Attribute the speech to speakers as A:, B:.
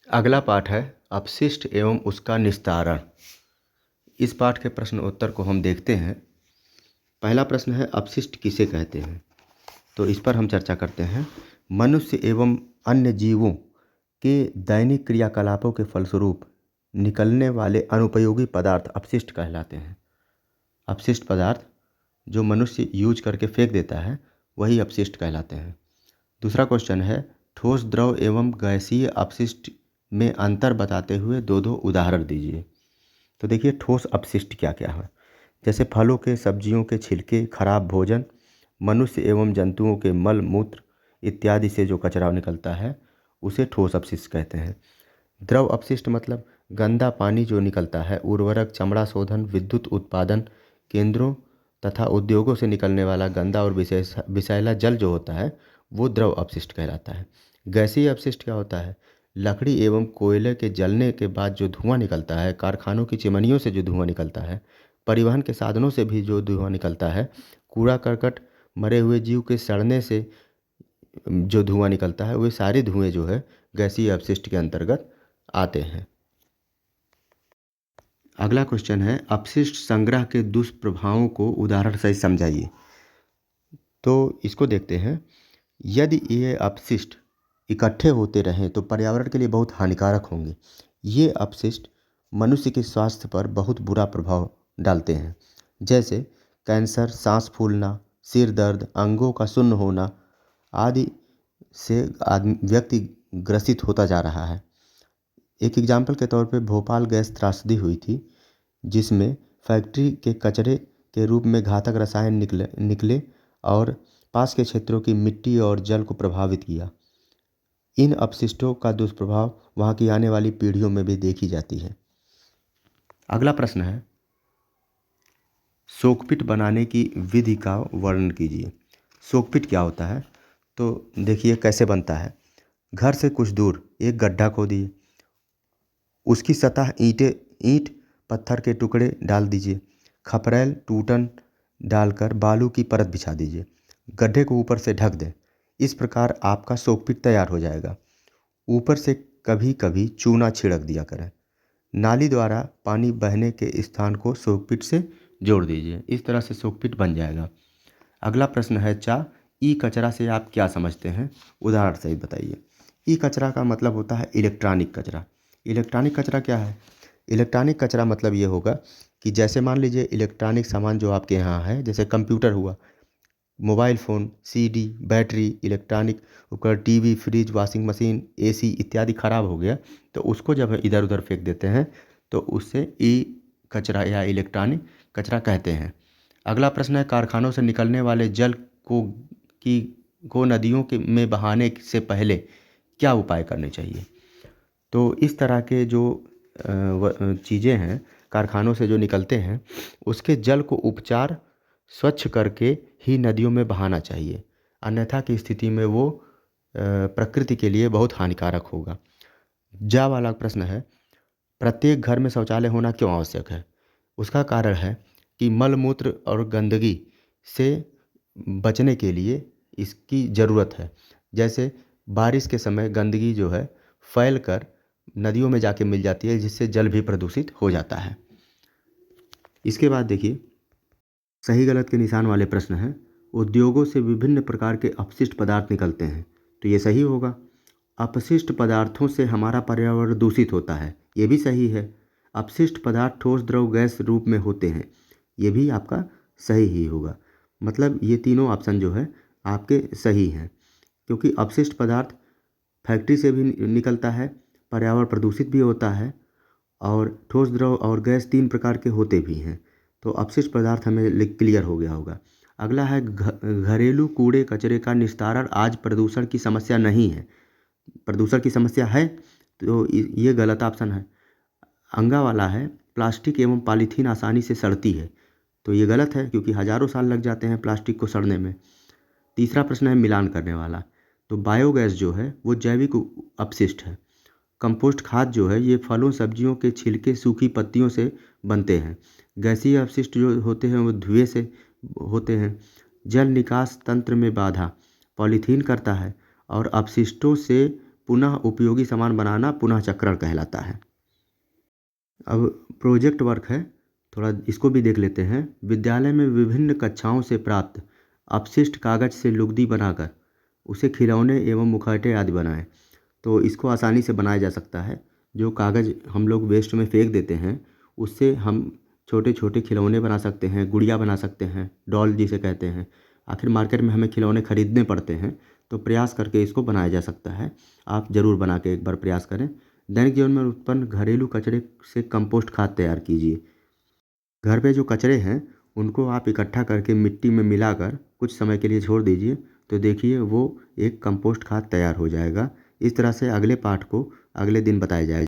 A: अगला पाठ है अपशिष्ट एवं उसका निस्तारण। इस पाठ के प्रश्न उत्तर को हम देखते हैं। पहला प्रश्न है अपशिष्ट किसे कहते हैं, तो इस पर हम चर्चा करते हैं। मनुष्य एवं अन्य जीवों के दैनिक क्रियाकलापों के फलस्वरूप निकलने वाले अनुपयोगी पदार्थ अपशिष्ट कहलाते हैं। अपशिष्ट पदार्थ जो मनुष्य यूज करके फेंक देता है वही अपशिष्ट कहलाते हैं। दूसरा क्वेश्चन है ठोस द्रव एवं गैसीय अपशिष्ट में अंतर बताते हुए दो उदाहरण दीजिए। तो देखिए ठोस अपशिष्ट क्या क्या है। जैसे फलों के, सब्जियों के छिलके, खराब भोजन, मनुष्य एवं जंतुओं के मल मूत्र इत्यादि से जो कचरा निकलता है उसे ठोस अपशिष्ट कहते हैं। द्रव अपशिष्ट मतलब गंदा पानी जो निकलता है, उर्वरक, चमड़ा शोधन, विद्युत उत्पादन केंद्रों तथा उद्योगों से निकलने वाला गंदा और विषैला जल जो होता है वो द्रव अपशिष्ट कहलाता है। गैसीय अपशिष्ट क्या होता है, लकड़ी एवं कोयले के जलने के बाद जो धुआं निकलता है, कारखानों की चिमनियों से जो धुआं निकलता है, परिवहन के साधनों से भी जो धुआं निकलता है, कूड़ा करकट, मरे हुए जीव के सड़ने से जो धुआं निकलता है, वे सारे धुएं जो है गैसीय अपशिष्ट के अंतर्गत आते हैं। अगला क्वेश्चन है अपशिष्ट संग्रह के दुष्प्रभावों को उदाहरण सहित समझाइए। तो इसको देखते हैं। यदि ये अपशिष्ट इकट्ठे होते रहें तो पर्यावरण के लिए बहुत हानिकारक होंगे। ये अपशिष्ट मनुष्य के स्वास्थ्य पर बहुत बुरा प्रभाव डालते हैं, जैसे कैंसर, सांस फूलना, सिर दर्द, अंगों का शून्य होना आदि से व्यक्ति ग्रसित होता जा रहा है। एक एग्जाम्पल के तौर पे भोपाल गैस त्रासदी हुई थी, जिसमें फैक्ट्री के कचरे के रूप में घातक रसायन निकले और पास के क्षेत्रों की मिट्टी और जल को प्रभावित किया। इन अपशिष्टों का दुष्प्रभाव वहाँ की आने वाली पीढ़ियों में भी देखी जाती है। अगला प्रश्न है सोकपिट बनाने की विधि का वर्णन कीजिए। सोकपिट क्या होता है, तो देखिए कैसे बनता है। घर से कुछ दूर एक गड्ढा खोदिए, उसकी सतह ईंट पत्थर के टुकड़े डाल दीजिए, खपरेल टूटन डालकर बालू की परत बिछा दीजिए, गड्ढे को ऊपर से ढक दें। इस प्रकार आपका सोकपिट तैयार हो जाएगा। ऊपर से कभी कभी चूना छिड़क दिया करें। नाली द्वारा पानी बहने के स्थान को सोकपिट से जोड़ दीजिए। इस तरह से सोकपिट बन जाएगा। अगला प्रश्न है ई कचरा से आप क्या समझते हैं, उदाहरण सहित बताइए। ई कचरा का मतलब होता है इलेक्ट्रॉनिक कचरा। इलेक्ट्रॉनिक कचरा क्या है, इलेक्ट्रॉनिक कचरा मतलब ये होगा कि जैसे मान लीजिए इलेक्ट्रॉनिक सामान जो आपके यहाँ है, जैसे कंप्यूटर हुआ, mobile phone, CD, battery, electronic उपकरण, TV, fridge, washing machine, AC इत्यादि खराब हो गया तो उसको जब इधर उधर फेंक देते हैं तो उससे ई कचरा या इलेक्ट्रॉनिक कचरा कहते हैं। अगला प्रश्न है कारखानों से निकलने वाले जल को नदियों के में बहाने से पहले क्या उपाय करने चाहिए। तो इस तरह के जो चीज़ें हैं कारखानों से जो निकलते हैं उसके जल को उपचार स्वच्छ करके ही नदियों में बहाना चाहिए, अन्यथा की स्थिति में वो प्रकृति के लिए बहुत हानिकारक होगा। वाला प्रश्न है प्रत्येक घर में शौचालय होना क्यों आवश्यक है। उसका कारण है कि मल मूत्र और गंदगी से बचने के लिए इसकी ज़रूरत है। जैसे बारिश के समय गंदगी जो है फैल कर नदियों में जाके मिल जाती है, जिससे जल भी प्रदूषित हो जाता है। इसके बाद देखिए सही गलत के निशान वाले प्रश्न हैं। उद्योगों से विभिन्न प्रकार के अपशिष्ट पदार्थ निकलते हैं, तो ये सही होगा। अपशिष्ट पदार्थों से हमारा पर्यावरण दूषित होता है, ये भी सही है। अपशिष्ट पदार्थ ठोस, द्रव, गैस रूप में होते हैं, ये भी आपका सही ही होगा। मतलब ये तीनों ऑप्शन जो है आपके सही हैं, क्योंकि अपशिष्ट पदार्थ फैक्ट्री से भी निकलता है, पर्यावरण प्रदूषित भी होता है और ठोस, द्रव और गैस तीन प्रकार के होते भी हैं। तो अपशिष्ट पदार्थ हमें क्लियर हो गया होगा। अगला है घरेलू कूड़े कचरे का निस्तारण आज प्रदूषण की समस्या नहीं है। प्रदूषण की समस्या है तो ये गलत ऑप्शन है। अंगा वाला है प्लास्टिक एवं पॉलीथीन आसानी से सड़ती है, तो ये गलत है क्योंकि हज़ारों साल लग जाते हैं प्लास्टिक को सड़ने में। तीसरा प्रश्न है मिलान करने वाला, तो बायोगैस जो है वो जैविक अपशिष्ट है। कंपोस्ट खाद जो है ये फलों सब्जियों के छिलके, सूखी पत्तियों से बनते हैं। गैसीय अपशिष्ट जो होते हैं वो धुएं से होते हैं। जल निकास तंत्र में बाधा पॉलीथीन करता है और अपशिष्टों से पुनः उपयोगी सामान बनाना पुनः चक्रण कहलाता है। अब प्रोजेक्ट वर्क है, थोड़ा इसको भी देख लेते हैं। विद्यालय में विभिन्न कक्षाओं से प्राप्त अपशिष्ट कागज से लुगदी बनाकर उसे खिलौने एवं मुखौटे आदि बनाएं। तो इसको आसानी से बनाया जा सकता है। जो कागज़ हम लोग वेस्ट में फेंक देते हैं, उससे हम छोटे छोटे खिलौने बना सकते हैं, गुड़िया बना सकते हैं, डॉल जिसे कहते हैं। आखिर मार्केट में हमें खिलौने खरीदने पड़ते हैं, तो प्रयास करके इसको बनाया जा सकता है। आप ज़रूर बना के एक बार प्रयास करें। दैनिक जीवन में उत्पन्न घरेलू कचरे से कंपोस्ट खाद तैयार कीजिए। घर पे जो कचरे हैं उनको आप इकट्ठा करके मिट्टी में मिलाकर कुछ समय के लिए छोड़ दीजिए, तो देखिए वो एक कंपोस्ट खाद तैयार हो जाएगा। इस तरह से अगले पाठ को अगले दिन बताया जाएगा।